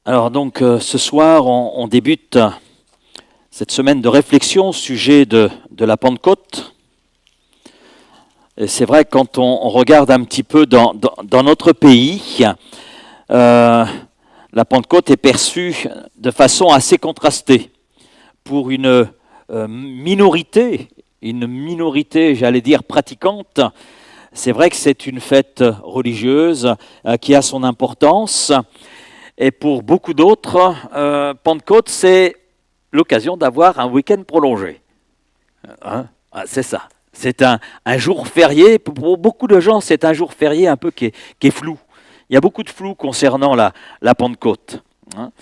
Alors donc ce soir, on débute cette semaine de réflexion au sujet de la Pentecôte. Et c'est vrai que quand on regarde un petit peu dans notre pays, la Pentecôte est perçue de façon assez contrastée. Pour une minorité, j'allais dire, pratiquante, c'est vrai que c'est une fête religieuse qui a son importance. Et pour beaucoup d'autres, Pentecôte, c'est l'occasion d'avoir un week-end prolongé. Hein? C'est ça. C'est un jour férié. Pour beaucoup de gens, c'est un jour férié un peu qui est flou. Il y a beaucoup de flou concernant la Pentecôte. Hein?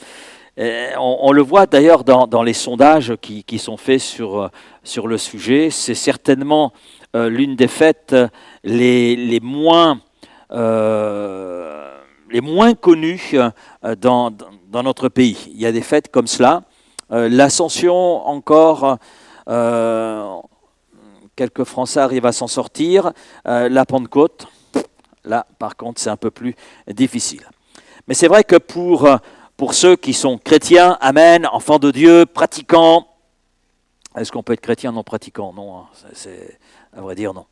On le voit d'ailleurs dans les sondages qui sont faits sur le sujet. C'est certainement l'une des fêtes les moins connues dans notre pays. Il y a des fêtes comme cela. L'Ascension encore, quelques Français arrivent à s'en sortir. La Pentecôte, là par contre c'est un peu plus difficile. Mais c'est vrai que pour ceux qui sont chrétiens, amen, enfants de Dieu, pratiquants, est-ce qu'on peut être chrétien non pratiquant? Non, hein, c'est à vrai dire non.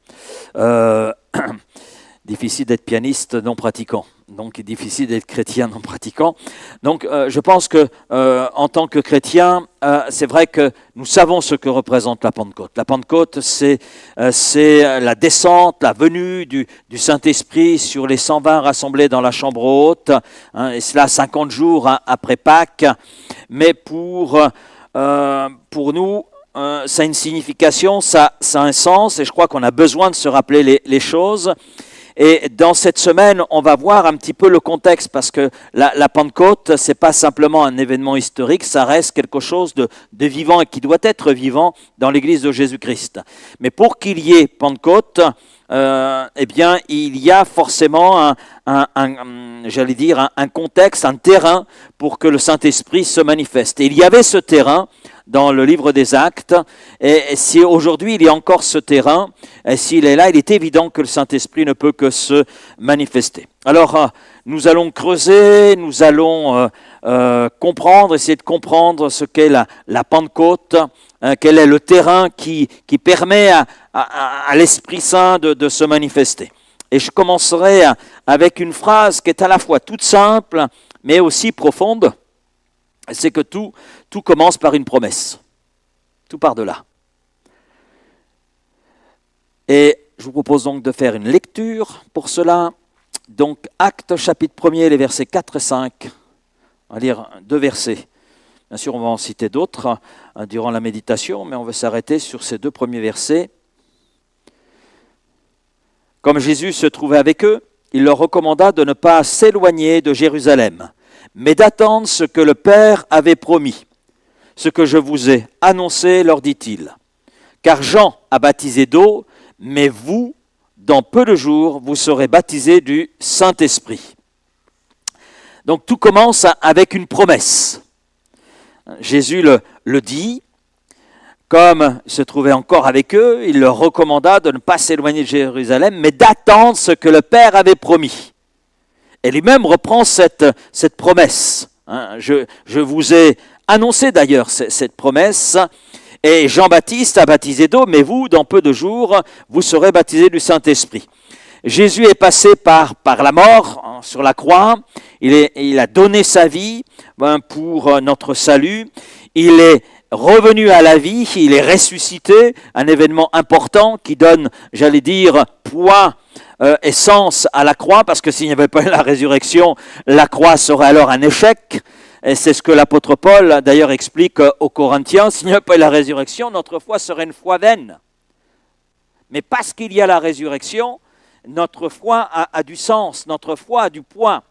Difficile d'être pianiste non pratiquant, donc difficile d'être chrétien non pratiquant. Donc je pense que en tant que chrétien, c'est vrai que nous savons ce que représente la Pentecôte. La Pentecôte, c'est la descente, la venue du Saint-Esprit sur les 120 rassemblés dans la chambre haute, hein, et cela 50 jours après Pâques. Mais pour nous, ça a une signification, ça a un sens, et je crois qu'on a besoin de se rappeler les choses. Et dans cette semaine, on va voir un petit peu le contexte, parce que la Pentecôte, c'est pas simplement un événement historique, ça reste quelque chose de vivant et qui doit être vivant dans l'Église de Jésus-Christ. Mais pour qu'il y ait Pentecôte, eh bien, il y a forcément j'allais dire, un contexte, un terrain pour que le Saint-Esprit se manifeste. Et il y avait ce terrain dans le livre des Actes, et si aujourd'hui il y a encore ce terrain, et s'il est là, il est évident que le Saint-Esprit ne peut que se manifester. Alors, nous allons creuser, nous allons comprendre, essayer de comprendre ce qu'est la Pentecôte, quel est le terrain qui permet à l'Esprit Saint de se manifester. Et je commencerai avec une phrase qui est à la fois toute simple, mais aussi profonde. C'est que tout commence par une promesse. Tout part de là. Et je vous propose donc de faire une lecture pour cela. Donc, Actes chapitre 1er, les versets 4 et 5. On va lire 2 versets. Bien sûr, on va en citer d'autres durant la méditation, mais on va s'arrêter sur ces 2 premiers versets. Comme Jésus se trouvait avec eux, il leur recommanda de ne pas s'éloigner de Jérusalem, mais d'attendre ce que le Père avait promis. Ce que je vous ai annoncé, leur dit-il. Car Jean a baptisé d'eau, mais vous, dans peu de jours, vous serez baptisés du Saint-Esprit. Donc tout commence avec une promesse. Jésus le dit, comme il se trouvait encore avec eux, il leur recommanda de ne pas s'éloigner de Jérusalem, mais d'attendre ce que le Père avait promis. Et lui-même reprend cette promesse. Je vous ai annoncé d'ailleurs cette promesse. Et Jean-Baptiste a baptisé d'eau, mais vous, dans peu de jours, vous serez baptisés du Saint-Esprit. Jésus est passé par la mort sur la croix. Il a donné sa vie pour notre salut. Il est revenu à la vie, il est ressuscité, un événement important qui donne, j'allais dire, poids et sens à la croix, parce que s'il n'y avait pas la résurrection, la croix serait alors un échec. Et c'est ce que l'apôtre Paul, d'ailleurs, explique aux Corinthiens. S'il n'y avait pas la résurrection, notre foi serait une foi vaine. Mais parce qu'il y a la résurrection, notre foi a du sens, notre foi a du poids.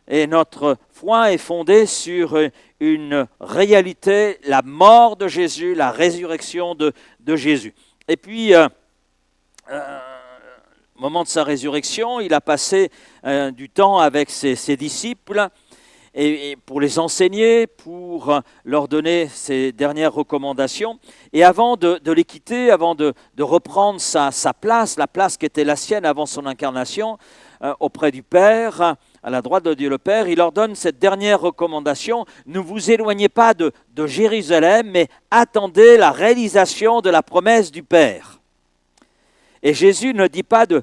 Et notre foi est fondée sur une réalité, la mort de Jésus, la résurrection de Jésus. Et puis, au moment de sa résurrection, il a passé du temps avec ses disciples, et pour les enseigner, pour leur donner ses dernières recommandations. Et avant de les quitter, avant de reprendre sa place, la place qui était la sienne avant son incarnation auprès du Père, à la droite de Dieu le Père, il leur donne cette dernière recommandation: ne vous éloignez pas de Jérusalem, mais attendez la réalisation de la promesse du Père. Et Jésus ne dit pas de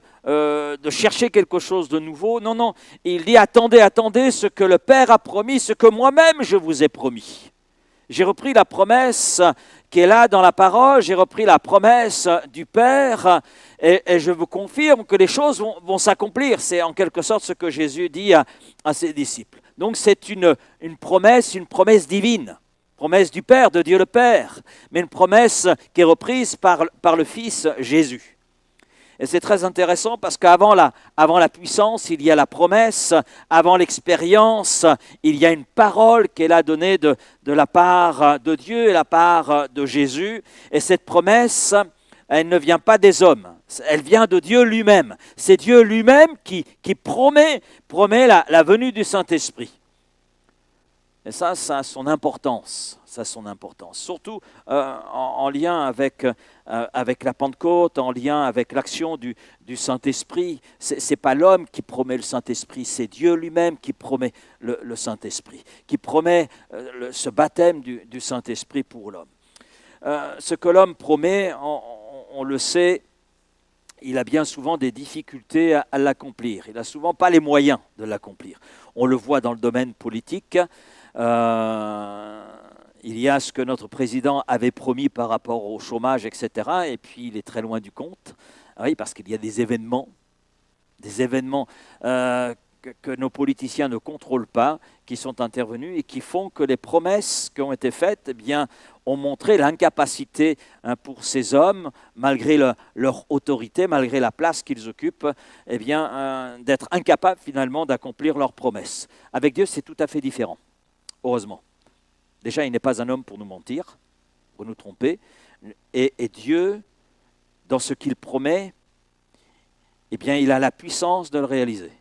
chercher quelque chose de nouveau, non, non, il dit attendez ce que le Père a promis, ce que moi-même je vous ai promis. J'ai repris la promesse qui est là dans la parole, j'ai repris la promesse du Père, et je vous confirme que les choses vont s'accomplir. C'est en quelque sorte ce que Jésus dit à ses disciples. Donc c'est une promesse divine, promesse du Père, de Dieu le Père, mais une promesse qui est reprise par le Fils Jésus. Et c'est très intéressant parce qu'avant la puissance, il y a la promesse. Avant l'expérience, il y a une parole qui est là donnée de la part de Dieu et de la part de Jésus. Et cette promesse, elle ne vient pas des hommes. Elle vient de Dieu lui-même. C'est Dieu lui-même qui promet la venue du Saint-Esprit. Et ça a son importance. Surtout en lien avec la Pentecôte, en lien avec l'action du Saint-Esprit. Ce n'est pas l'homme qui promet le Saint-Esprit, c'est Dieu lui-même qui promet le Saint-Esprit, qui promet ce baptême du Saint-Esprit pour l'homme. Ce que l'homme promet, on le sait, il a bien souvent des difficultés à l'accomplir. Il n'a souvent pas les moyens de l'accomplir. On le voit dans le domaine politique. Il y a ce que notre président avait promis par rapport au chômage, etc. Et puis il est très loin du compte. Oui, parce qu'il y a des événements que nos politiciens ne contrôlent pas, qui sont intervenus et qui font que les promesses qui ont été faites, eh bien, ont montré l'incapacité pour ces hommes, malgré leur autorité, malgré la place qu'ils occupent, eh bien, d'être incapables finalement d'accomplir leurs promesses. Avec Dieu, c'est tout à fait différent, heureusement. Déjà, il n'est pas un homme pour nous mentir, pour nous tromper. Et Dieu, dans ce qu'il promet, eh bien, il a la puissance de le réaliser.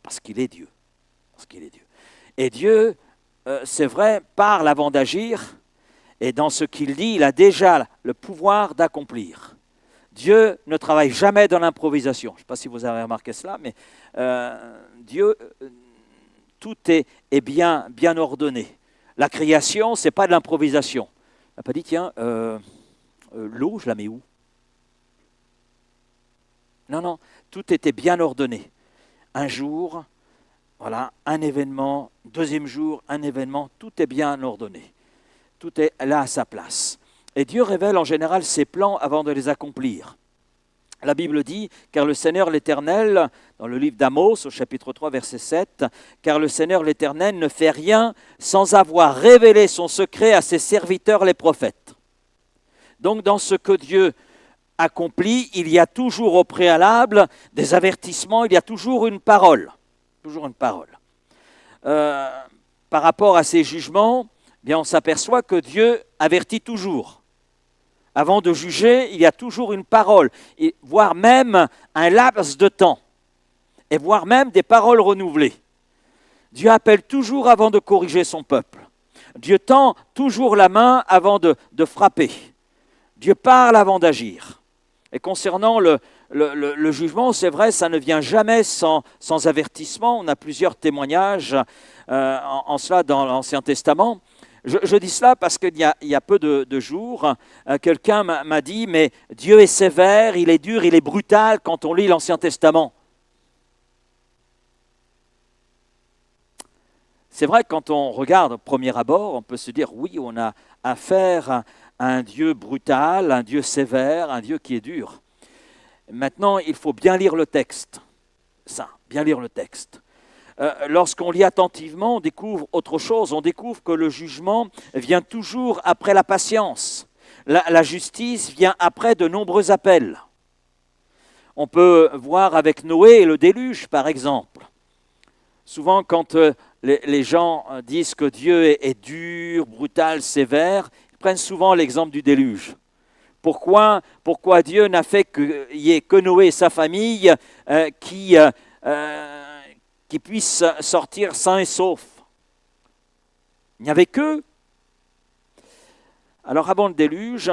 Parce qu'il est Dieu. Et Dieu, c'est vrai, parle avant d'agir. Et dans ce qu'il dit, il a déjà le pouvoir d'accomplir. Dieu ne travaille jamais dans l'improvisation. Je ne sais pas si vous avez remarqué cela, mais Dieu, tout est bien ordonné. La création, ce n'est pas de l'improvisation. Il n'a pas dit, tiens, l'eau, je la mets où? Non, tout était bien ordonné. Un jour, voilà, un événement, deuxième jour, un événement, tout est bien ordonné. Tout est là à sa place. Et Dieu révèle en général ses plans avant de les accomplir. La Bible dit, car le Seigneur l'Éternel, dans le livre d'Amos, au chapitre 3, verset 7, car le Seigneur l'Éternel ne fait rien sans avoir révélé son secret à ses serviteurs les prophètes. Donc dans ce que Dieu accomplit, il y a toujours au préalable des avertissements, il y a toujours une parole. Par rapport à ces jugements, eh bien, on s'aperçoit que Dieu avertit toujours. Avant de juger, il y a toujours une parole, voire même un laps de temps, et voire même des paroles renouvelées. Dieu appelle toujours avant de corriger son peuple. Dieu tend toujours la main avant de frapper. Dieu parle avant d'agir. Et concernant le jugement, c'est vrai, ça ne vient jamais sans avertissement. On a plusieurs témoignages en cela dans l'Ancien Testament. Je dis cela parce qu'il y a peu de jours, quelqu'un m'a dit « Mais Dieu est sévère, il est dur, il est brutal quand on lit l'Ancien Testament. » C'est vrai, quand on regarde au premier abord, on peut se dire « Oui, on a affaire à un Dieu brutal, un Dieu sévère, un Dieu qui est dur. » Maintenant, il faut bien lire le texte. Bien lire le texte. Lorsqu'on lit attentivement, on découvre autre chose. On découvre que le jugement vient toujours après la patience. La justice vient après de nombreux appels. On peut voir avec Noé et le déluge, par exemple. Souvent, quand les gens disent que Dieu est dur, brutal, sévère, ils prennent souvent l'exemple du déluge. Pourquoi Dieu n'a fait qu'il n'y ait que Noé et sa famille qui puissent sortir sains et saufs? Il n'y avait qu'eux. Alors avant le déluge,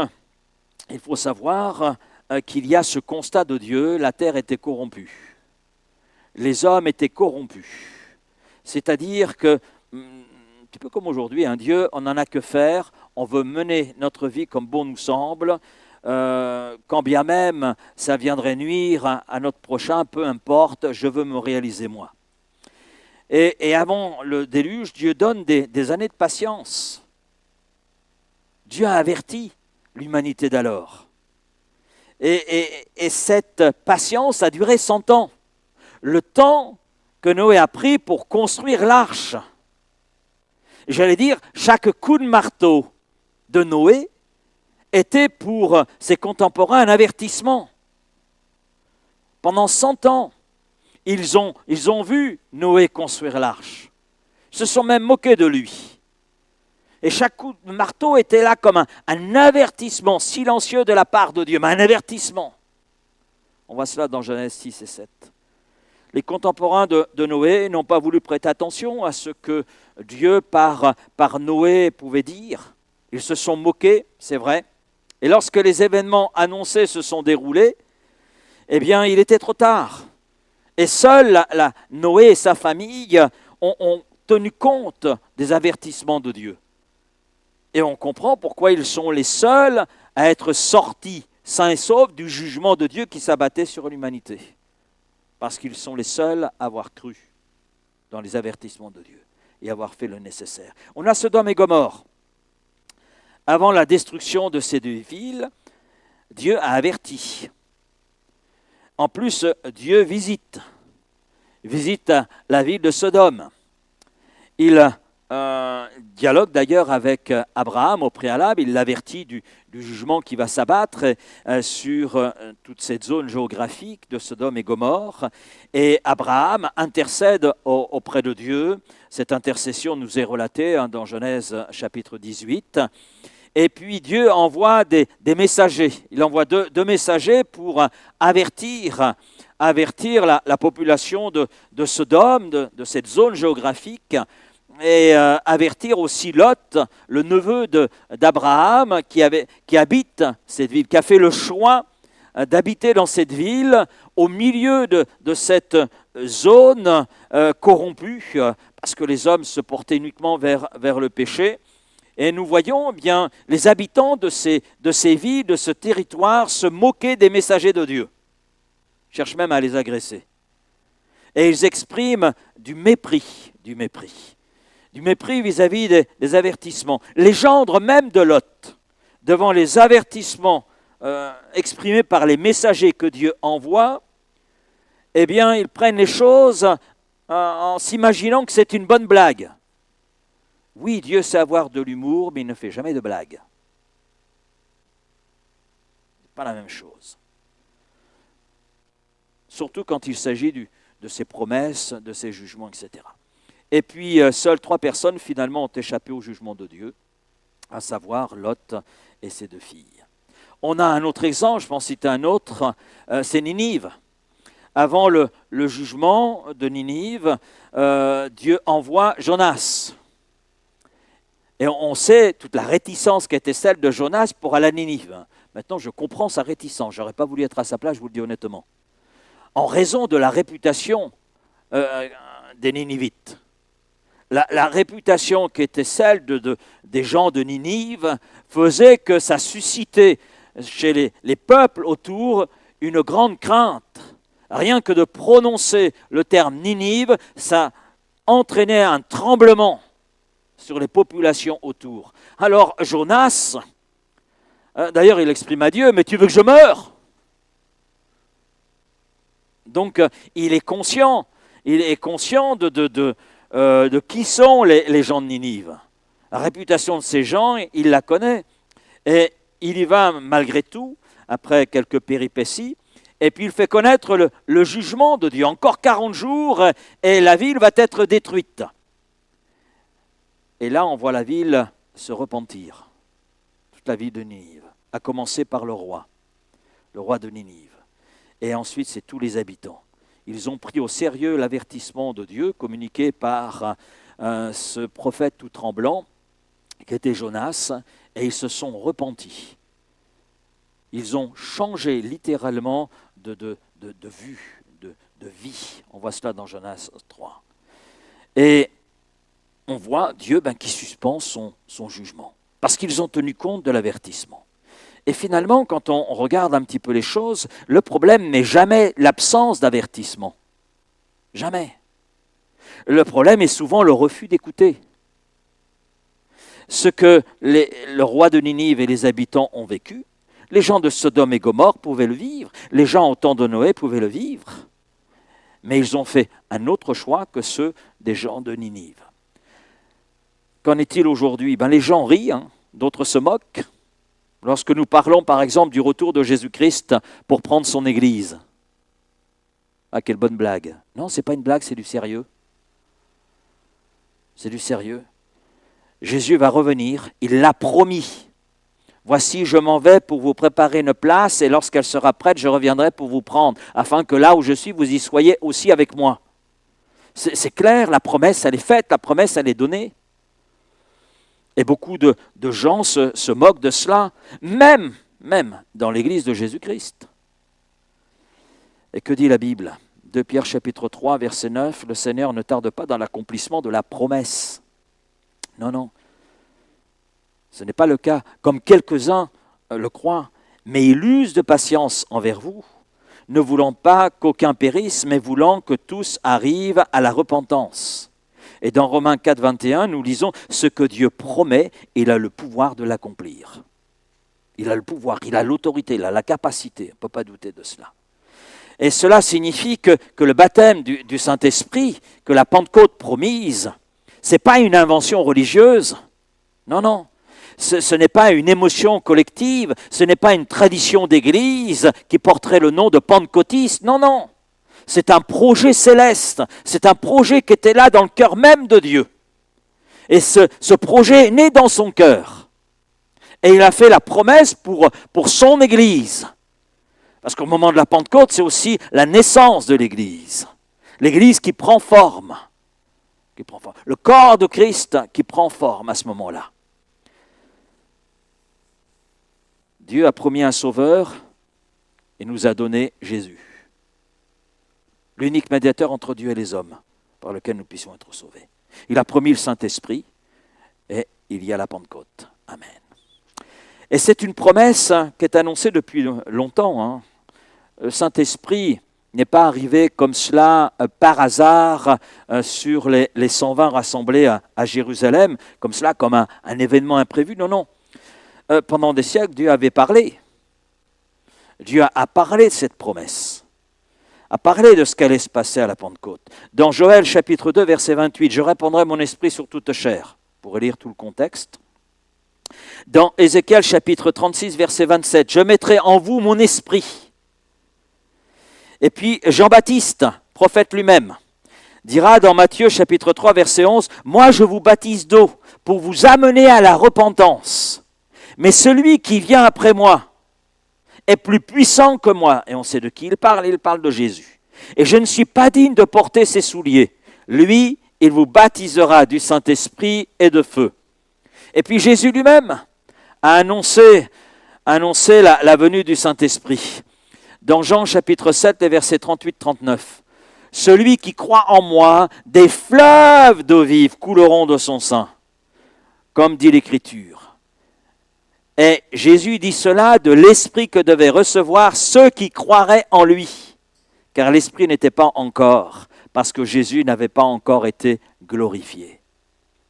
il faut savoir qu'il y a ce constat de Dieu, la terre était corrompue. Les hommes étaient corrompus. C'est-à-dire que, un petit peu comme aujourd'hui, Dieu, on n'en a que faire, on veut mener notre vie comme bon nous semble, quand bien même ça viendrait nuire à notre prochain, peu importe, je veux me réaliser moi. Et avant le déluge, Dieu donne des années de patience. Dieu a averti l'humanité d'alors. Et cette patience a duré 100 ans. Le temps que Noé a pris pour construire l'arche. J'allais dire, chaque coup de marteau de Noé était pour ses contemporains un avertissement. Pendant 100 ans, ils ont vu Noé construire l'arche. Ils se sont même moqués de lui. Et chaque coup de marteau était là comme un avertissement silencieux de la part de Dieu, mais un avertissement. On voit cela dans Genèse 6 et 7. Les contemporains de Noé n'ont pas voulu prêter attention à ce que Dieu, par Noé, pouvait dire. Ils se sont moqués, c'est vrai. Et lorsque les événements annoncés se sont déroulés, eh bien, il était trop tard. Et seul Noé et sa famille ont tenu compte des avertissements de Dieu. Et on comprend pourquoi ils sont les seuls à être sortis sains et saufs du jugement de Dieu qui s'abattait sur l'humanité. Parce qu'ils sont les seuls à avoir cru dans les avertissements de Dieu et avoir fait le nécessaire. On a Sodome et Gomorrhe. Avant la destruction de ces deux villes, Dieu a averti. En plus, Dieu visite la ville de Sodome. Il dialogue d'ailleurs avec Abraham au préalable, il l'avertit du jugement qui va s'abattre sur toute cette zone géographique de Sodome et Gomorrhe. Et Abraham intercède auprès de Dieu. Cette intercession nous est relatée dans Genèse chapitre 18. Et puis Dieu envoie des messagers. Il envoie deux messagers pour avertir la population de Sodome, de cette zone géographique, et avertir aussi Lot, le neveu d'Abraham, qui habite cette ville, qui a fait le choix d'habiter dans cette ville, au milieu de cette zone corrompue, parce que les hommes se portaient uniquement vers le péché. Et nous voyons bien les habitants de ces villes, de ce territoire, se moquer des messagers de Dieu. Ils cherchent même à les agresser. Et ils expriment du mépris vis-à-vis des avertissements. Les gendres même de Lot, devant les avertissements exprimés par les messagers que Dieu envoie, eh bien, ils prennent les choses en s'imaginant que c'est une bonne blague. Oui, Dieu sait avoir de l'humour, mais il ne fait jamais de blagues. C'est pas la même chose. Surtout quand il s'agit de ses promesses, de ses jugements, etc. Et puis, seules 3 personnes, finalement, ont échappé au jugement de Dieu, à savoir Lot et ses 2 filles. On a un autre exemple, je vais en citer un autre, c'est Ninive. Avant le jugement de Ninive, Dieu envoie Jonas. Et on sait toute la réticence qui était celle de Jonas pour aller à Ninive. Maintenant, je comprends sa réticence. Je n'aurais pas voulu être à sa place, je vous le dis honnêtement. En raison de la réputation des Ninivites. La réputation qui était celle des gens de Ninive faisait que ça suscitait chez les peuples autour une grande crainte. Rien que de prononcer le terme Ninive, ça entraînait un tremblement sur les populations autour. Alors Jonas, d'ailleurs il exprime à Dieu, mais tu veux que je meure? Donc il est conscient de qui sont les gens de Ninive. La réputation de ces gens, il la connaît. Et il y va malgré tout, après quelques péripéties, et puis il fait connaître le jugement de Dieu. Encore 40 jours et la ville va être détruite. Et là, on voit la ville se repentir. Toute la ville de Ninive, à commencer par le roi de Ninive. Et ensuite, c'est tous les habitants. Ils ont pris au sérieux l'avertissement de Dieu communiqué par ce prophète tout tremblant, qui était Jonas, et ils se sont repentis. Ils ont changé littéralement de vue, de vie. On voit cela dans Jonas 3. Et on voit Dieu qui suspend son jugement, parce qu'ils ont tenu compte de l'avertissement. Et finalement, quand on regarde un petit peu les choses, le problème n'est jamais l'absence d'avertissement. Jamais. Le problème est souvent le refus d'écouter. Ce que le roi de Ninive et les habitants ont vécu, les gens de Sodome et Gomorrhe pouvaient le vivre, les gens au temps de Noé pouvaient le vivre. Mais ils ont fait un autre choix que ceux des gens de Ninive. Qu'en est-il aujourd'hui ? Les gens rient, d'autres se moquent. Lorsque nous parlons par exemple du retour de Jésus-Christ pour prendre son Église. Ah, quelle bonne blague. Non, ce n'est pas une blague, c'est du sérieux. C'est du sérieux. Jésus va revenir, il l'a promis. Voici, je m'en vais pour vous préparer une place, et lorsqu'elle sera prête, je reviendrai pour vous prendre, afin que là où je suis, vous y soyez aussi avec moi. C'est clair, la promesse, elle est faite, la promesse, elle est donnée. Et beaucoup de gens se moquent de cela, même dans l'Église de Jésus-Christ. Et que dit la Bible ? 2 Pierre chapitre 3, verset 9, le Seigneur ne tarde pas dans l'accomplissement de la promesse. Non, ce n'est pas le cas, comme quelques-uns le croient, mais il use de patience envers vous, ne voulant pas qu'aucun périsse, mais voulant que tous arrivent à la repentance. Et dans Romains 4, 21, nous lisons « Ce que Dieu promet, il a le pouvoir de l'accomplir. » Il a le pouvoir, il a l'autorité, il a la capacité, on ne peut pas douter de cela. Et cela signifie que le baptême du Saint-Esprit, que la Pentecôte promise, ce n'est pas une invention religieuse. Non. Ce n'est pas une émotion collective, ce n'est pas une tradition d'église qui porterait le nom de pentecôtiste. Non. C'est un projet céleste, c'est un projet qui était là dans le cœur même de Dieu. Et ce projet est né dans son cœur. Et il a fait la promesse pour son Église. Parce qu'au moment de la Pentecôte, c'est aussi la naissance de l'Église. L'Église qui prend forme. Le corps de Christ qui prend forme à ce moment-là. Dieu a promis un sauveur et nous a donné Jésus. L'unique médiateur entre Dieu et les hommes, par lequel nous puissions être sauvés. Il a promis le Saint-Esprit et il y a la Pentecôte. Amen. Et c'est une promesse qui est annoncée depuis longtemps. Le Saint-Esprit n'est pas arrivé comme cela par hasard sur les 120 rassemblés à Jérusalem, comme cela, comme un événement imprévu. Non. Pendant des siècles, Dieu avait parlé. Dieu a parlé de cette promesse, a parlé de ce qu'allait se passer à la Pentecôte. Dans Joël chapitre 2, verset 28, « Je répandrai mon esprit sur toute chair ». Vous pourrez lire tout le contexte. Dans Ézéchiel chapitre 36, verset 27, « Je mettrai en vous mon esprit ». Et puis Jean-Baptiste, prophète lui-même, dira dans Matthieu chapitre 3, verset 11, « Moi je vous baptise d'eau pour vous amener à la repentance. Mais celui qui vient après moi est plus puissant que moi. » Et on sait de qui il parle de Jésus. « Et je ne suis pas digne de porter ses souliers. Lui, il vous baptisera du Saint-Esprit et de feu. » Et puis Jésus lui-même a annoncé la venue du Saint-Esprit. Dans Jean chapitre 7, les versets 38-39. « Celui qui croit en moi, des fleuves d'eau vive couleront de son sein, comme dit l'Écriture. » Et Jésus dit cela de l'Esprit que devaient recevoir ceux qui croiraient en lui, car l'Esprit n'était pas encore, parce que Jésus n'avait pas encore été glorifié.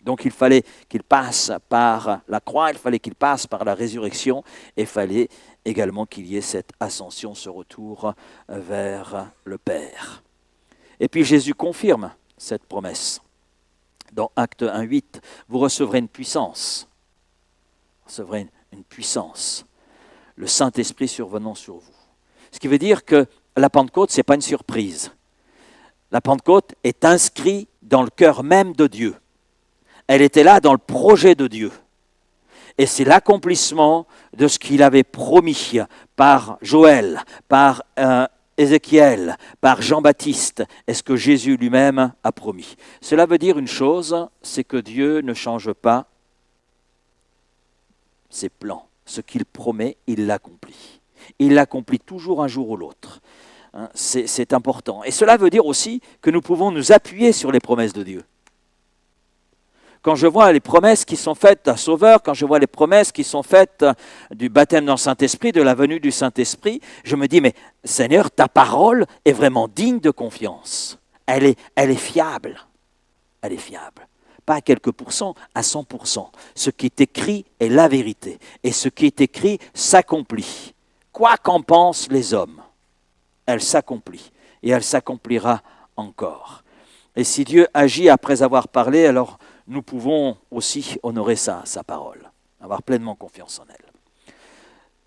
Donc il fallait qu'il passe par la croix, il fallait qu'il passe par la résurrection, et il fallait également qu'il y ait cette ascension, ce retour vers le Père. Et puis Jésus confirme cette promesse. Dans Actes 1,8, vous recevrez une puissance. Vous recevrez une puissance. Le Saint-Esprit survenant sur vous. Ce qui veut dire que la Pentecôte, ce n'est pas une surprise. La Pentecôte est inscrite dans le cœur même de Dieu. Elle était là dans le projet de Dieu. Et c'est l'accomplissement de ce qu'il avait promis par Joël, par Ézéchiel, par Jean-Baptiste, et ce que Jésus lui-même a promis. Cela veut dire une chose, c'est que Dieu ne change pas ses plans. Ce qu'il promet, il l'accomplit. Il l'accomplit toujours un jour ou l'autre. C'est important. Et cela veut dire aussi que nous pouvons nous appuyer sur les promesses de Dieu. Quand je vois les promesses qui sont faites à Sauveur, quand je vois les promesses qui sont faites du baptême dans le Saint-Esprit, de la venue du Saint-Esprit, je me dis, mais Seigneur, ta parole est vraiment digne de confiance. Elle est fiable. Elle est fiable. Pas à quelques pourcents, à 100%. Ce qui est écrit est la vérité. Et ce qui est écrit s'accomplit. Quoi qu'en pensent les hommes, elle s'accomplit. Et elle s'accomplira encore. Et si Dieu agit après avoir parlé, alors nous pouvons aussi honorer sa parole, avoir pleinement confiance en elle.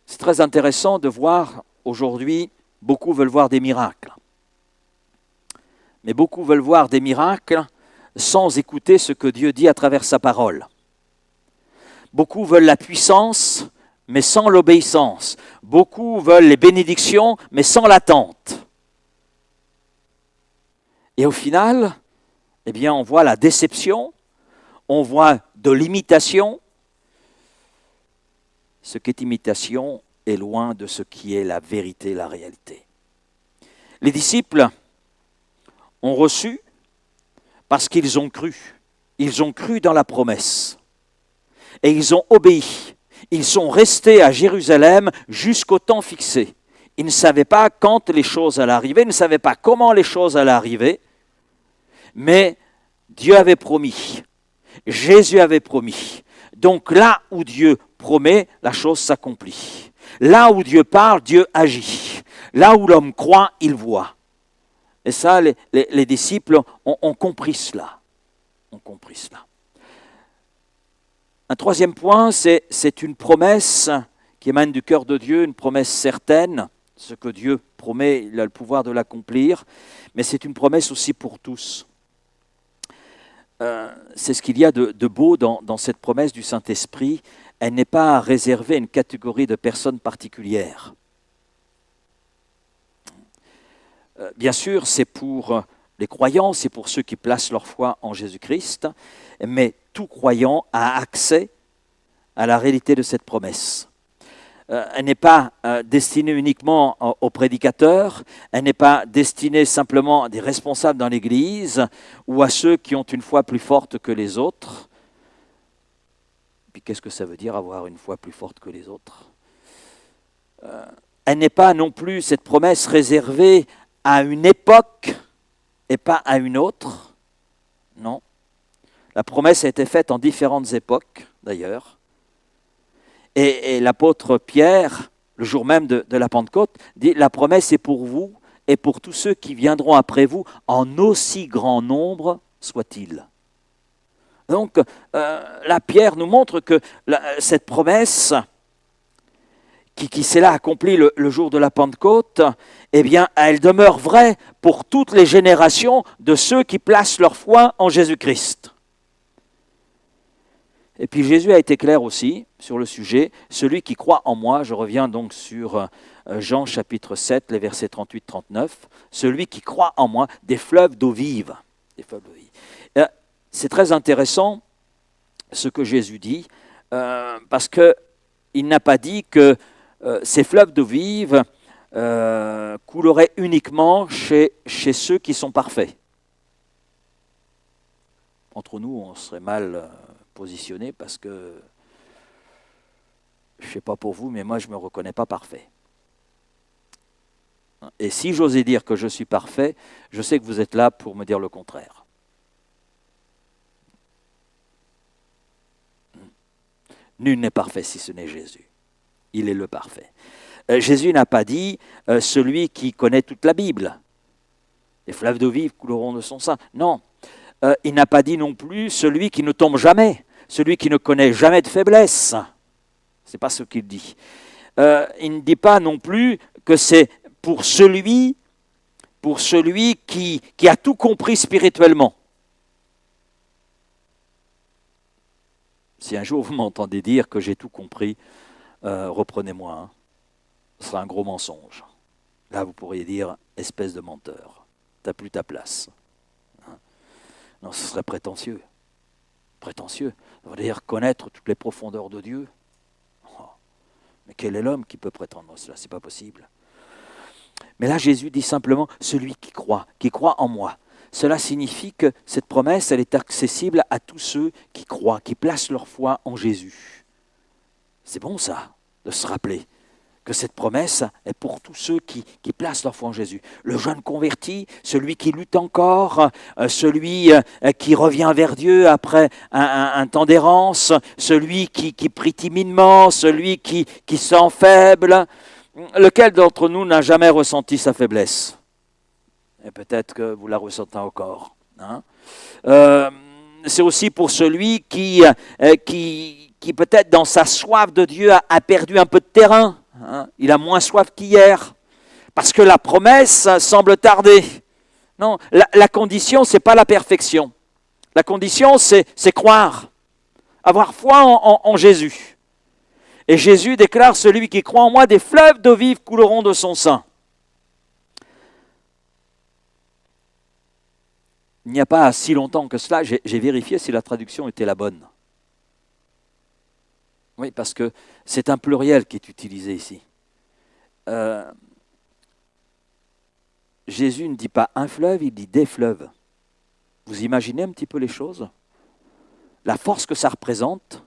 C'est très intéressant de voir aujourd'hui, beaucoup veulent voir des miracles. Mais beaucoup veulent voir des miracles sans écouter ce que Dieu dit à travers sa parole. Beaucoup veulent la puissance, mais sans l'obéissance. Beaucoup veulent les bénédictions, mais sans l'attente. Et au final, eh bien, on voit la déception, on voit de l'imitation. Ce qui est imitation est loin de ce qui est la vérité, la réalité. Les disciples ont reçu parce qu'ils ont cru. Ils ont cru dans la promesse. Et ils ont obéi. Ils sont restés à Jérusalem jusqu'au temps fixé. Ils ne savaient pas quand les choses allaient arriver, ils ne savaient pas comment les choses allaient arriver, mais Dieu avait promis. Jésus avait promis. Donc là où Dieu promet, la chose s'accomplit. Là où Dieu parle, Dieu agit. Là où l'homme croit, il voit. Et ça, les disciples ont compris cela. Ont compris cela. Un troisième point, c'est une promesse qui émane du cœur de Dieu, une promesse certaine. Ce que Dieu promet, il a le pouvoir de l'accomplir. Mais c'est une promesse aussi pour tous. C'est ce qu'il y a de beau dans cette promesse du Saint-Esprit. Elle n'est pas réservée à une catégorie de personnes particulières. Bien sûr, c'est pour les croyants, c'est pour ceux qui placent leur foi en Jésus-Christ, mais tout croyant a accès à la réalité de cette promesse. Elle n'est pas destinée uniquement aux prédicateurs, elle n'est pas destinée simplement à des responsables dans l'Église ou à ceux qui ont une foi plus forte que les autres. Puis qu'est-ce que ça veut dire avoir une foi plus forte que les autres ? Elle n'est pas non plus, cette promesse, réservée à une époque et pas à une autre. Non. La promesse a été faite en différentes époques, d'ailleurs. Et l'apôtre Pierre, le jour même de la Pentecôte, dit « La promesse est pour vous et pour tous ceux qui viendront après vous, en aussi grand nombre soit-il. » Donc, là, Pierre nous montre que cette promesse qui s'est là accomplie le jour de la Pentecôte, eh bien, elle demeure vraie pour toutes les générations de ceux qui placent leur foi en Jésus-Christ. Et puis Jésus a été clair aussi sur le sujet, celui qui croit en moi, je reviens donc sur Jean chapitre 7, les versets 38-39, celui qui croit en moi, des fleuves d'eau vive. Des fleuves d'eau vive. C'est très intéressant ce que Jésus dit, parce qu'il n'a pas dit que ces fleuves d'eau vive couleraient uniquement chez ceux qui sont parfaits. Entre nous, on serait mal positionné parce que, je ne sais pas pour vous, mais moi je ne me reconnais pas parfait. Et si j'osais dire que je suis parfait, je sais que vous êtes là pour me dire le contraire. Nul n'est parfait si ce n'est Jésus. Il est le parfait. Jésus n'a pas dit celui qui connaît toute la Bible. Les fleuves d'eau vive couleront de son sein. Non. Il n'a pas dit non plus celui qui ne tombe jamais, celui qui ne connaît jamais de faiblesse. Ce n'est pas ce qu'il dit. Il ne dit pas non plus que c'est pour celui qui a tout compris spirituellement. Si un jour vous m'entendez dire que j'ai tout compris, reprenez-moi. Hein. Ce sera un gros mensonge. Là, vous pourriez dire, espèce de menteur, tu n'as plus ta place. Non, ce serait prétentieux. Prétentieux. Ça veut dire connaître toutes les profondeurs de Dieu. Oh. Mais quel est l'homme qui peut prétendre cela ? Ce n'est pas possible. Mais là, Jésus dit simplement, celui qui croit en moi. cela signifie que cette promesse, elle est accessible à tous ceux qui croient, qui placent leur foi en Jésus. C'est bon ça, de se rappeler que cette promesse est pour tous ceux qui placent leur foi en Jésus. Le jeune converti, celui qui lutte encore, celui qui revient vers Dieu après un temps d'errance, celui qui prie timidement, celui qui se sent faible. Lequel d'entre nous n'a jamais ressenti sa faiblesse? Et peut-être que vous la ressentez encore. Hein? C'est aussi pour celui qui peut-être dans sa soif de Dieu a perdu un peu de terrain. Hein? Il a moins soif qu'hier. Parce que la promesse semble tarder. Non, la condition, ce n'est pas la perfection. La condition, c'est croire. Avoir foi en Jésus. Et Jésus déclare, celui qui croit en moi, des fleuves d'eau vive couleront de son sein. Il n'y a pas si longtemps que cela, j'ai vérifié si la traduction était la bonne. Oui, parce que c'est un pluriel qui est utilisé ici. Jésus ne dit pas un fleuve, il dit des fleuves. Vous imaginez un petit peu les choses? La force que ça représente.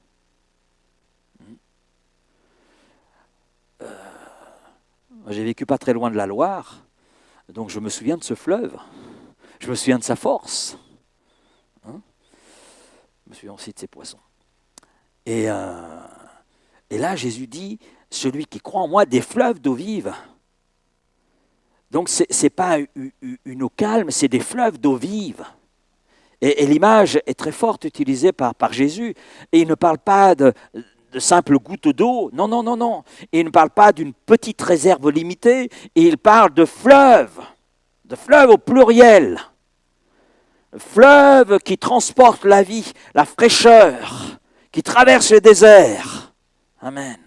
J'ai vécu pas très loin de la Loire, donc je me souviens de ce fleuve. Je me souviens de sa force. Hein? Je me souviens aussi de ses poissons. Et là, Jésus dit, celui qui croit en moi, des fleuves d'eau vive. Donc, ce n'est pas une eau calme, c'est des fleuves d'eau vive. Et l'image est très forte utilisée par Jésus. Et il ne parle pas de simples gouttes d'eau. Non, non, non, non. Et il ne parle pas d'une petite réserve limitée. Et il parle de fleuves au pluriel. Fleuves qui transportent la vie, la fraîcheur, qui traversent le désert. Amen.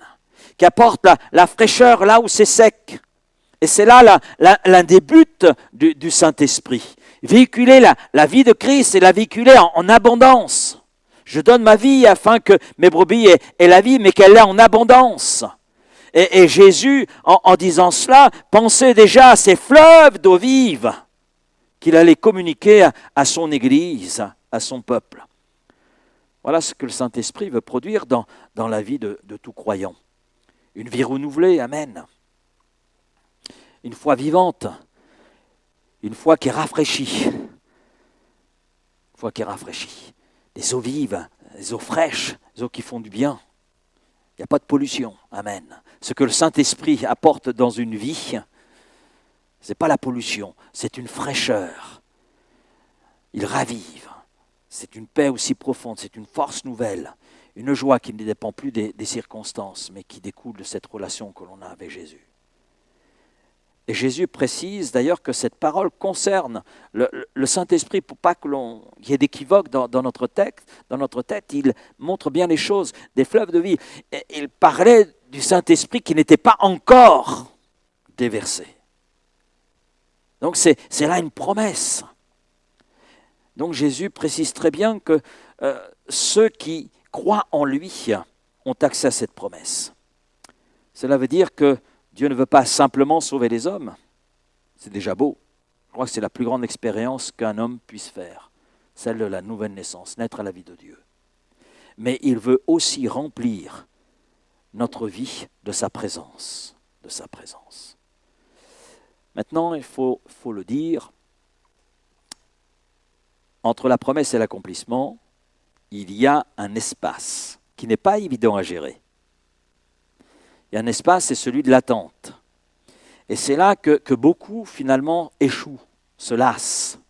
Qui apportent la fraîcheur là où c'est sec. Et c'est là l'un des buts du Saint-Esprit. Véhiculer la vie de Christ et la véhiculer en abondance. Je donne ma vie afin que mes brebis aient la vie, mais qu'elle l'ait en abondance. Et Jésus, en disant cela, pensait déjà à ces fleuves d'eau vive qu'il allait communiquer à son Église, à son peuple. Voilà ce que le Saint-Esprit veut produire dans la vie de tout croyant. Une vie renouvelée, amen. Une foi vivante, une foi qui est rafraîchie. Une foi qui est rafraîchie. Des eaux vives, des eaux fraîches, des eaux qui font du bien. Il n'y a pas de pollution, amen. Ce que le Saint-Esprit apporte dans une vie, ce n'est pas la pollution, c'est une fraîcheur. Il ravive. C'est une paix aussi profonde, c'est une force nouvelle, une joie qui ne dépend plus des circonstances, mais qui découle de cette relation que l'on a avec Jésus. Et Jésus précise d'ailleurs que cette parole concerne le Saint-Esprit, pour pas qu'il y ait d'équivoque dans notre texte, dans notre tête, il montre bien les choses, des fleuves de vie. Et il parlait du Saint-Esprit qui n'était pas encore déversé. Donc c'est là une promesse. Donc Jésus précise très bien que ceux qui croient en lui ont accès à cette promesse. Cela veut dire que Dieu ne veut pas simplement sauver les hommes. C'est déjà beau. Je crois que c'est la plus grande expérience qu'un homme puisse faire, celle de la nouvelle naissance, naître à la vie de Dieu. Mais il veut aussi remplir notre vie de sa présence, de sa présence. Maintenant, il faut le dire, entre la promesse et l'accomplissement, il y a un espace qui n'est pas évident à gérer. Il y a un espace, c'est celui de l'attente. Et c'est là que beaucoup, finalement, échouent, se lassent.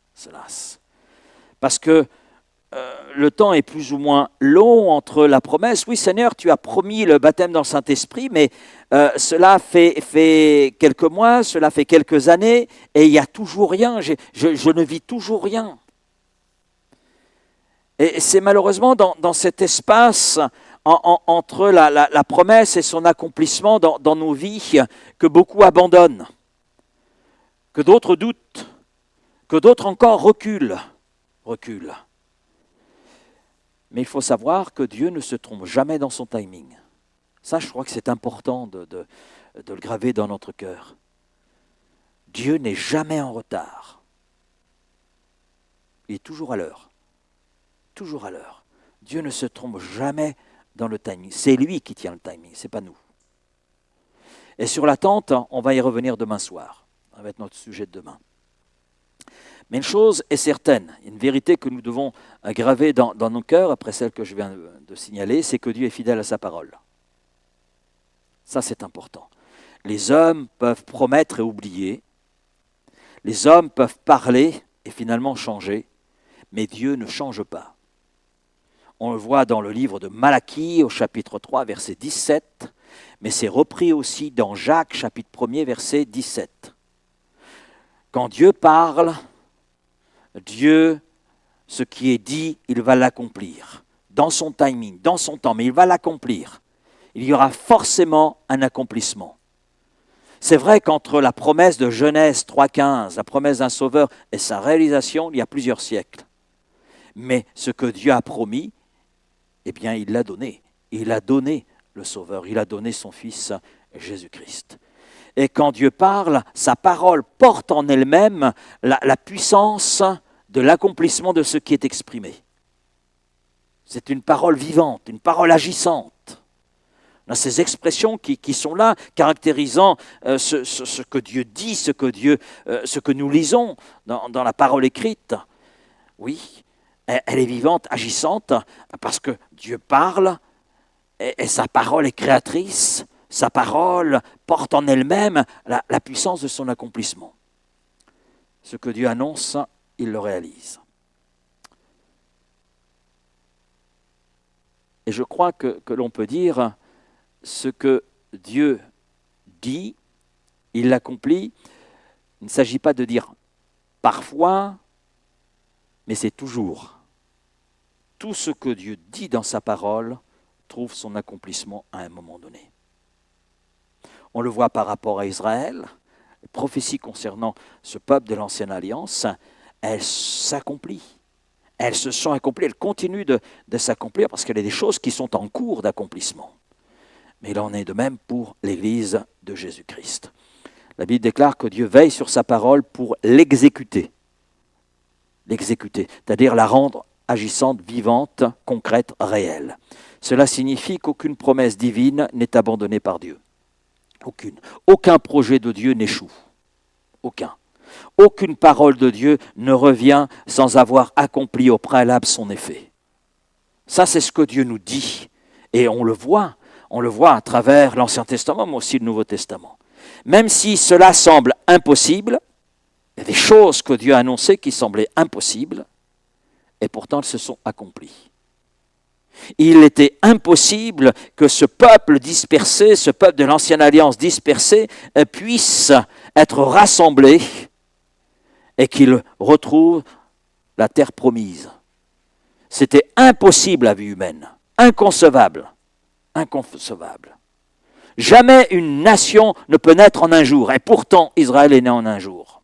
Parce que le temps est plus ou moins long entre la promesse. Oui, Seigneur, tu as promis le baptême dans le Saint-Esprit, mais cela fait quelques mois, cela fait quelques années, et il n'y a toujours rien. Je ne vis toujours rien. Et c'est malheureusement dans cet espace entre la promesse et son accomplissement dans nos vies que beaucoup abandonnent, que d'autres doutent, que d'autres encore reculent. Mais il faut savoir que Dieu ne se trompe jamais dans son timing. Ça, je crois que c'est important de le graver dans notre cœur. Dieu n'est jamais en retard. Il est toujours à l'heure. Toujours à l'heure. Dieu ne se trompe jamais dans le timing. C'est lui qui tient le timing, ce n'est pas nous. Et sur l'attente, on va y revenir demain soir. Ça va être notre sujet de demain. Mais une chose est certaine, une vérité que nous devons graver dans nos cœurs, après celle que je viens de signaler, c'est que Dieu est fidèle à sa parole. Ça, c'est important. Les hommes peuvent promettre et oublier. Les hommes peuvent parler et finalement changer. Mais Dieu ne change pas. On le voit dans le livre de Malachie, au chapitre 3, verset 17, mais c'est repris aussi dans Jacques, chapitre 1er, verset 17. Quand Dieu parle, Dieu, ce qui est dit, il va l'accomplir, dans son timing, dans son temps, mais il va l'accomplir. Il y aura forcément un accomplissement. C'est vrai qu'entre la promesse de Genèse 3,15, la promesse d'un sauveur et sa réalisation, il y a plusieurs siècles. Mais ce que Dieu a promis, eh bien, il l'a donné. Il a donné le Sauveur, il a donné son Fils Jésus-Christ. Et quand Dieu parle, sa parole porte en elle-même la puissance de l'accomplissement de ce qui est exprimé. C'est une parole vivante, une parole agissante. On a ces expressions qui sont là, caractérisant ce que Dieu dit, ce que nous lisons dans la parole écrite. Oui, elle est vivante, agissante, parce que Dieu parle, et sa parole est créatrice, sa parole porte en elle-même la puissance de son accomplissement. Ce que Dieu annonce, il le réalise. Et je crois que l'on peut dire, ce que Dieu dit, il l'accomplit. Il ne s'agit pas de dire parfois, mais c'est toujours. Tout ce que Dieu dit dans sa parole trouve son accomplissement à un moment donné. On le voit par rapport à Israël. Les prophéties concernant ce peuple de l'Ancienne Alliance, elles s'accomplissent. Elles se sont accomplies, elles continuent de s'accomplir parce qu'il y a des choses qui sont en cours d'accomplissement. Mais il en est de même pour l'Église de Jésus-Christ. La Bible déclare que Dieu veille sur sa parole pour l'exécuter. L'exécuter, c'est-à-dire la rendre agissante, vivante, concrète, réelle. Cela signifie qu'aucune promesse divine n'est abandonnée par Dieu. Aucune. Aucun projet de Dieu n'échoue. Aucun. Aucune parole de Dieu ne revient sans avoir accompli au préalable son effet. Ça, c'est ce que Dieu nous dit. Et on le voit à travers l'Ancien Testament, mais aussi le Nouveau Testament. Même si cela semble impossible, il y a des choses que Dieu a annoncées qui semblaient impossibles, et pourtant elles se sont accomplies. Il était impossible que ce peuple dispersé, ce peuple de l'Ancienne Alliance dispersé, puisse être rassemblé et qu'il retrouve la terre promise. C'était impossible à vue humaine, inconcevable. Inconcevable. Jamais une nation ne peut naître en un jour, et pourtant Israël est né en un jour.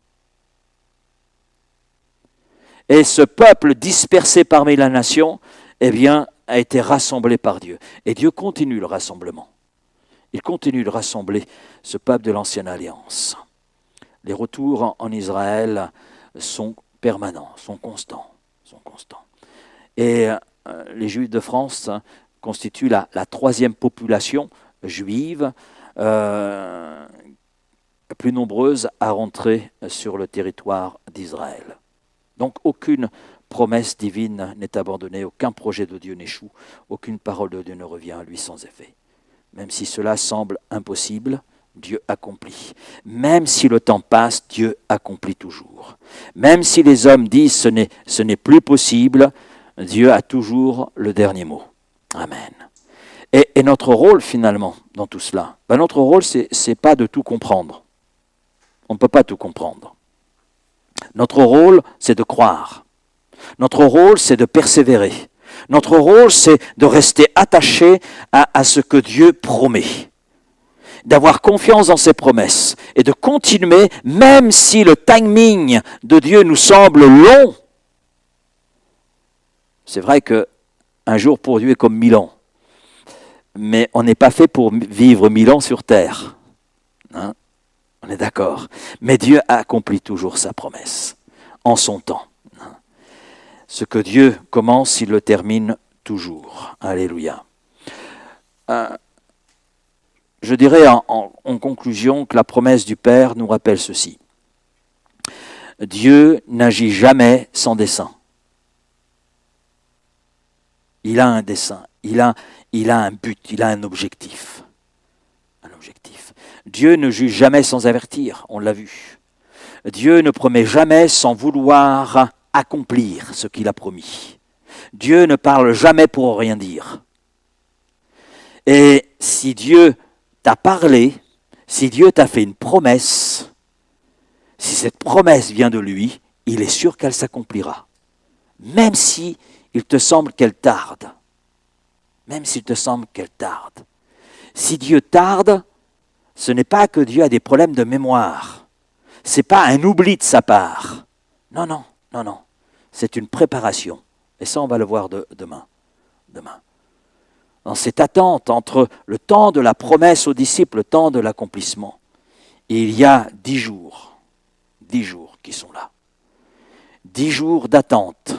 Et ce peuple dispersé parmi la nation, eh bien, a été rassemblé par Dieu. Et Dieu continue le rassemblement. Il continue de rassembler ce peuple de l'Ancienne Alliance. Les retours en Israël sont permanents, sont constants. Et les Juifs de France constituent la troisième population juive plus nombreuse à rentrer sur le territoire d'Israël. Donc aucune promesse divine n'est abandonnée, aucun projet de Dieu n'échoue, aucune parole de Dieu ne revient à lui sans effet. Même si cela semble impossible, Dieu accomplit. Même si le temps passe, Dieu accomplit toujours. Même si les hommes disent ce n'est plus possible, Dieu a toujours le dernier mot. Amen. Et notre rôle finalement dans tout cela, notre rôle c'est pas de tout comprendre. On ne peut pas tout comprendre. Notre rôle c'est de croire. Notre rôle c'est de persévérer. Notre rôle c'est de rester attaché à ce que Dieu promet. D'avoir confiance dans ses promesses et de continuer même si le timing de Dieu nous semble long. C'est vrai qu'un jour pour Dieu est comme 1000 ans. Mais on n'est pas fait pour vivre 1000 ans sur terre. Hein? On est d'accord. Mais Dieu accomplit toujours sa promesse, en son temps. Ce que Dieu commence, il le termine toujours. Alléluia. Je dirais en conclusion que la promesse du Père nous rappelle ceci. Dieu n'agit jamais sans dessein. Il a un dessein, il a un but, il a un objectif. Un objectif. Dieu ne juge jamais sans avertir, on l'a vu. Dieu ne promet jamais sans vouloir accomplir ce qu'il a promis. Dieu ne parle jamais pour rien dire. Et si Dieu t'a parlé, si Dieu t'a fait une promesse, si cette promesse vient de lui, il est sûr qu'elle s'accomplira. Même si il te semble qu'elle tarde. Même s'il te semble qu'elle tarde. Si Dieu tarde, ce n'est pas que Dieu a des problèmes de mémoire. Ce n'est pas un oubli de sa part. Non, non, non, non. C'est une préparation. Et ça, on va le voir demain. Dans cette attente entre le temps de la promesse aux disciples, le temps de l'accomplissement, il y a 10 jours. 10 jours qui sont là. 10 jours d'attente.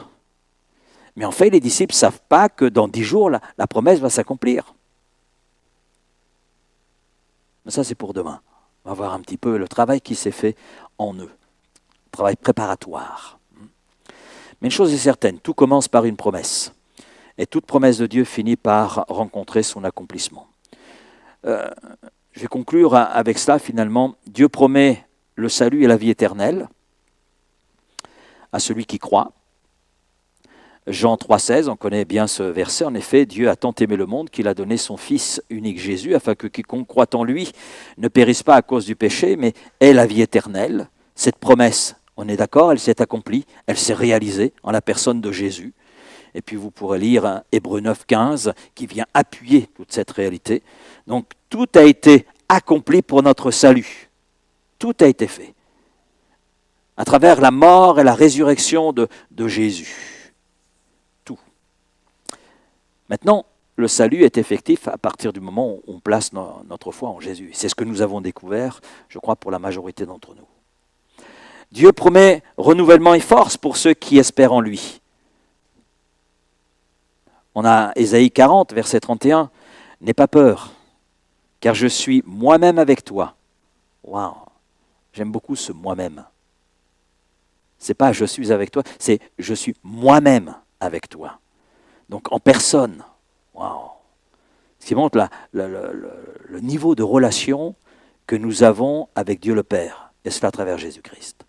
Mais en fait, les disciples ne savent pas que dans 10 jours, la promesse va s'accomplir. Mais ça, c'est pour demain. On va voir un petit peu le travail qui s'est fait en eux. Travail préparatoire. Mais une chose est certaine, tout commence par une promesse. Et toute promesse de Dieu finit par rencontrer son accomplissement. Je vais conclure avec cela finalement. Dieu promet le salut et la vie éternelle à celui qui croit. Jean 3,16, on connaît bien ce verset. En effet, Dieu a tant aimé le monde qu'il a donné son Fils unique Jésus, afin que quiconque croit en lui ne périsse pas à cause du péché, mais ait la vie éternelle. Cette promesse, on est d'accord, elle s'est accomplie, elle s'est réalisée en la personne de Jésus. Et puis vous pourrez lire Hébreux 9,15 qui vient appuyer toute cette réalité. Donc tout a été accompli pour notre salut. Tout a été fait. À travers la mort et la résurrection de Jésus. Maintenant, le salut est effectif à partir du moment où on place notre foi en Jésus. C'est ce que nous avons découvert, je crois, pour la majorité d'entre nous. Dieu promet renouvellement et force pour ceux qui espèrent en lui. On a Ésaïe 40, verset 31. « N'aie pas peur, car je suis moi-même avec toi. » Waouh, j'aime beaucoup ce « moi-même ». C'est pas « je suis avec toi », c'est « je suis moi-même avec toi ». Donc en personne. Waouh. Ce qui montre le niveau de relation que nous avons avec Dieu le Père. Et cela à travers Jésus-Christ.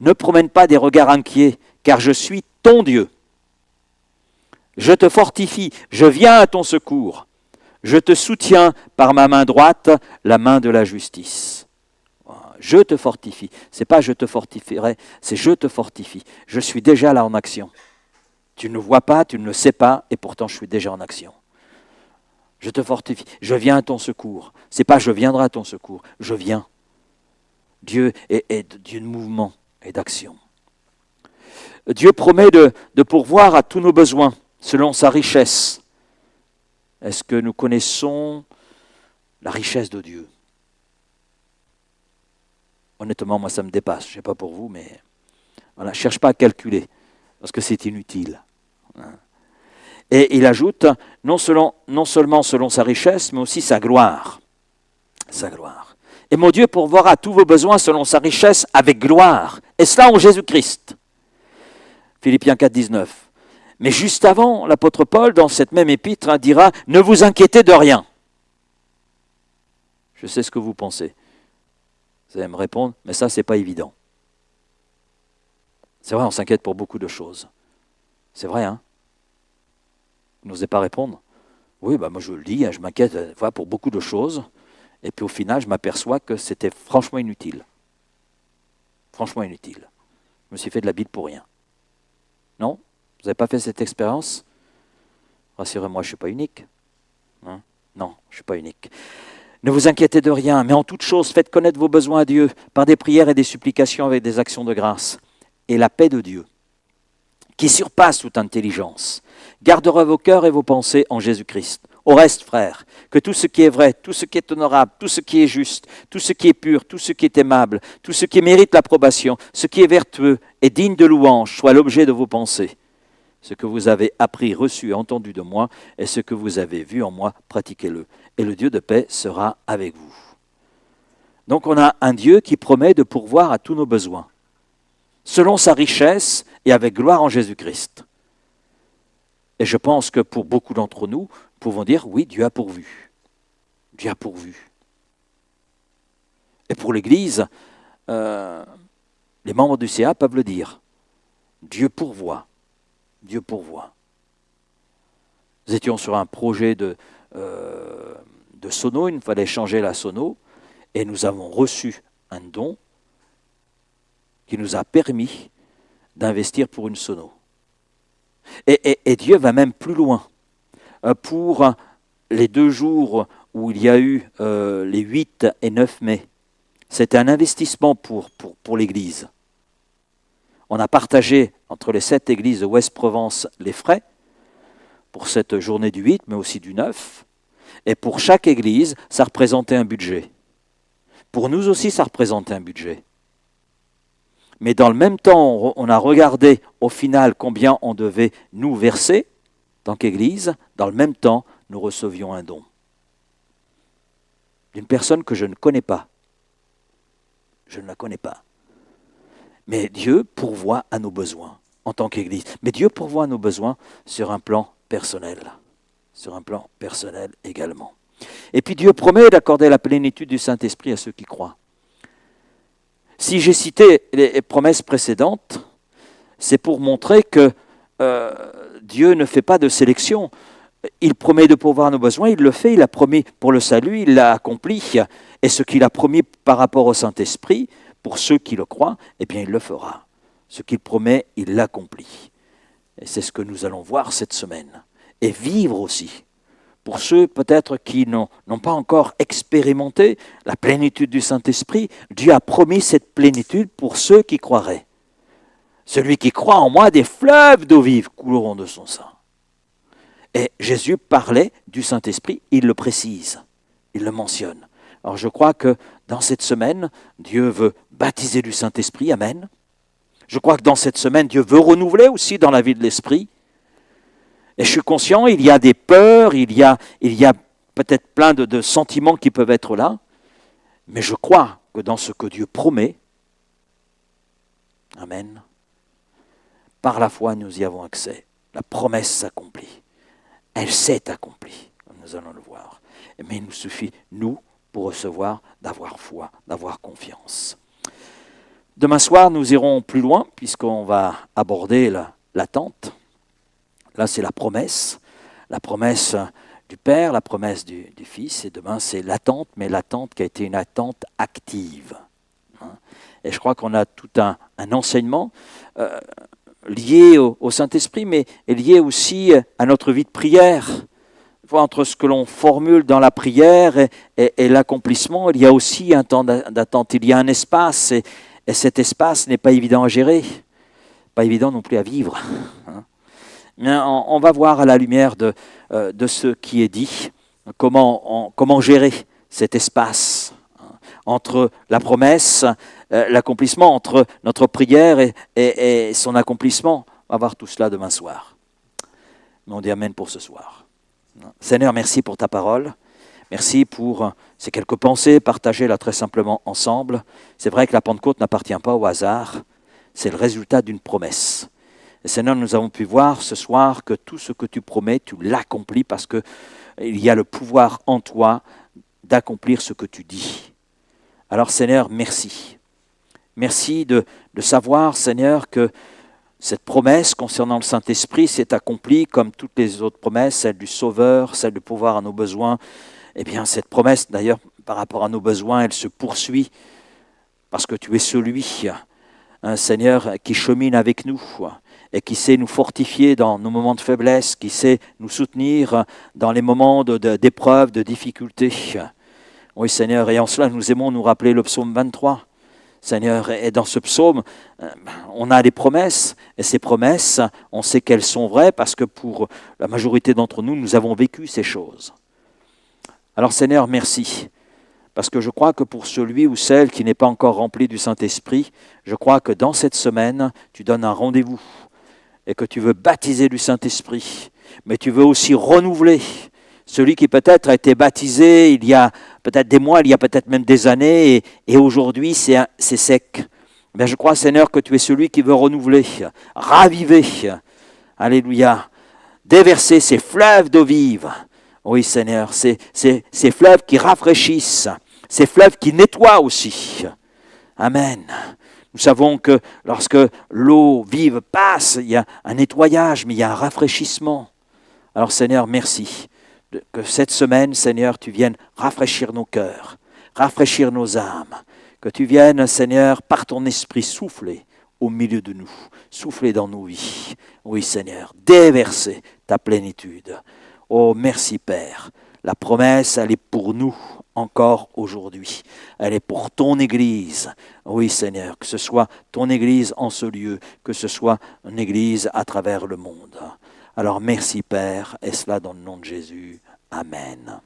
Ne promène pas des regards inquiets, car je suis ton Dieu. Je te fortifie, je viens à ton secours. Je te soutiens par ma main droite, la main de la justice. Je te fortifie. Ce n'est pas je te fortifierai, c'est je te fortifie. Je suis déjà là en action. Tu ne le vois pas, tu ne le sais pas, et pourtant je suis déjà en action. Je te fortifie, je viens à ton secours. Ce n'est pas je viendrai à ton secours, je viens. Dieu est Dieu de mouvement et d'action. Dieu promet de pourvoir à tous nos besoins, selon sa richesse. Est-ce que nous connaissons la richesse de Dieu? Honnêtement, moi ça me dépasse, je ne sais pas pour vous, mais voilà, je ne cherche pas à calculer. Parce que c'est inutile. Et il ajoute, non seulement selon sa richesse, mais aussi sa gloire. Sa gloire. Et mon Dieu pourvoira à tous vos besoins selon sa richesse avec gloire. Et cela en Jésus-Christ. Philippiens 4, 19. Mais juste avant, l'apôtre Paul, dans cette même épître, dira, ne vous inquiétez de rien. Je sais ce que vous pensez. Vous allez me répondre, mais ça, c'est pas évident. C'est vrai, on s'inquiète pour beaucoup de choses. C'est vrai, hein? Vous n'osez pas répondre? Oui, moi je le dis, je m'inquiète pour beaucoup de choses. Et puis au final, je m'aperçois que c'était franchement inutile. Franchement inutile. Je me suis fait de la bile pour rien. Non? Vous n'avez pas fait cette expérience? Rassurez-moi, je ne suis pas unique. Hein? Non, je ne suis pas unique. Ne vous inquiétez de rien, mais en toute chose, faites connaître vos besoins à Dieu par des prières et des supplications avec des actions de grâce. Et la paix de Dieu, qui surpasse toute intelligence, gardera vos cœurs et vos pensées en Jésus-Christ. Au reste, frères, que tout ce qui est vrai, tout ce qui est honorable, tout ce qui est juste, tout ce qui est pur, tout ce qui est aimable, tout ce qui mérite l'approbation, ce qui est vertueux et digne de louange, soit l'objet de vos pensées. Ce que vous avez appris, reçu et entendu de moi, et ce que vous avez vu en moi, pratiquez-le. Et le Dieu de paix sera avec vous. Donc on a un Dieu qui promet de pourvoir à tous nos besoins, selon sa richesse et avec gloire en Jésus-Christ. Et je pense que pour beaucoup d'entre nous, nous pouvons dire, oui, Dieu a pourvu. Dieu a pourvu. Et pour l'Église, les membres du CA peuvent le dire. Dieu pourvoit. Dieu pourvoit. Nous étions sur un projet de sono, il nous fallait changer la sono, et nous avons reçu un don qui nous a permis d'investir pour une sono. Et Dieu va même plus loin. Pour les 2 jours où il y a eu les 8 et 9 mai, c'était un investissement pour l'Église. On a partagé entre les 7 églises de Ouest-Provence les frais pour cette journée du 8, mais aussi du 9. Et pour chaque église, ça représentait un budget. Pour nous aussi, ça représentait un budget. Mais dans le même temps, on a regardé au final combien on devait nous verser en tant qu'Église. Dans le même temps, nous recevions un don d'une personne que je ne connais pas. Je ne la connais pas. Mais Dieu pourvoit à nos besoins en tant qu'Église. Mais Dieu pourvoit à nos besoins sur un plan personnel. Sur un plan personnel également. Et puis Dieu promet d'accorder la plénitude du Saint-Esprit à ceux qui croient. Si j'ai cité les promesses précédentes, c'est pour montrer que Dieu ne fait pas de sélection. Il promet de pourvoir nos besoins, il le fait, il a promis pour le salut, il l'a accompli. Et ce qu'il a promis par rapport au Saint-Esprit, pour ceux qui le croient, eh bien il le fera. Ce qu'il promet, il l'accomplit. Et c'est ce que nous allons voir cette semaine. Et vivre aussi. Pour ceux peut-être qui n'ont pas encore expérimenté la plénitude du Saint-Esprit, Dieu a promis cette plénitude pour ceux qui croiraient. Celui qui croit en moi, des fleuves d'eau vive couleront de son sein. Et Jésus parlait du Saint-Esprit, il le précise, il le mentionne. Alors je crois que dans cette semaine, Dieu veut baptiser du Saint-Esprit, amen. Je crois que dans cette semaine, Dieu veut renouveler aussi dans la vie de l'Esprit. Et je suis conscient, il y a des peurs, il y a peut-être plein de sentiments qui peuvent être là, mais je crois que dans ce que Dieu promet, amen, par la foi nous y avons accès. La promesse s'accomplit. Elle s'est accomplie, comme nous allons le voir. Mais il nous suffit, nous, pour recevoir, d'avoir foi, d'avoir confiance. Demain soir, nous irons plus loin, puisqu'on va aborder l'attente. Là, c'est la promesse du Père, la promesse du Fils, et demain, c'est l'attente, mais l'attente qui a été une attente active. Et je crois qu'on a tout un enseignement lié au Saint-Esprit, mais lié aussi à notre vie de prière. Entre ce que l'on formule dans la prière et l'accomplissement, il y a aussi un temps d'attente, il y a un espace, et cet espace n'est pas évident à gérer, pas évident non plus à vivre. On va voir à la lumière de ce qui est dit, comment gérer cet espace entre la promesse, l'accomplissement, entre notre prière et son accomplissement. On va voir tout cela demain soir. Mais on dit amen pour ce soir. Seigneur, merci pour ta parole. Merci pour ces quelques pensées partagées là très simplement ensemble. C'est vrai que la Pentecôte n'appartient pas au hasard. C'est le résultat d'une promesse. Et Seigneur, nous avons pu voir ce soir que tout ce que tu promets, tu l'accomplis parce qu'il y a le pouvoir en toi d'accomplir ce que tu dis. Alors Seigneur, merci. Merci de savoir, Seigneur, que cette promesse concernant le Saint-Esprit s'est accomplie comme toutes les autres promesses, celle du Sauveur, celle du pouvoir à nos besoins. Eh bien, cette promesse, d'ailleurs, par rapport à nos besoins, elle se poursuit parce que tu es celui, Seigneur, qui chemine avec nous et qui sait nous fortifier dans nos moments de faiblesse, qui sait nous soutenir dans les moments d'épreuve, de difficulté. Oui, Seigneur, et en cela, nous aimons nous rappeler le psaume 23. Seigneur, et dans ce psaume, on a des promesses, et ces promesses, on sait qu'elles sont vraies parce que pour la majorité d'entre nous, nous avons vécu ces choses. Alors Seigneur, merci, parce que je crois que pour celui ou celle qui n'est pas encore rempli du Saint-Esprit, je crois que dans cette semaine, tu donnes un rendez-vous et que tu veux baptiser du Saint-Esprit, mais tu veux aussi renouveler celui qui peut-être a été baptisé il y a peut-être des mois, il y a peut-être même des années, et aujourd'hui c'est sec. Mais je crois, Seigneur, que tu es celui qui veut renouveler, raviver, alléluia, déverser ces fleuves d'eau vive. Oui, Seigneur, ces fleuves qui rafraîchissent, ces fleuves qui nettoient aussi. Amen. Nous savons que lorsque l'eau vive passe, il y a un nettoyage, mais il y a un rafraîchissement. Alors Seigneur, merci que cette semaine, Seigneur, tu viennes rafraîchir nos cœurs, rafraîchir nos âmes, que tu viennes, Seigneur, par ton esprit souffler au milieu de nous, souffler dans nos vies. Oui, Seigneur, déverser ta plénitude. Oh, merci Père. La promesse, elle est pour nous encore aujourd'hui. Elle est pour ton Église. Oui, Seigneur, que ce soit ton Église en ce lieu, que ce soit une Église à travers le monde. Alors merci Père, et cela dans le nom de Jésus. Amen.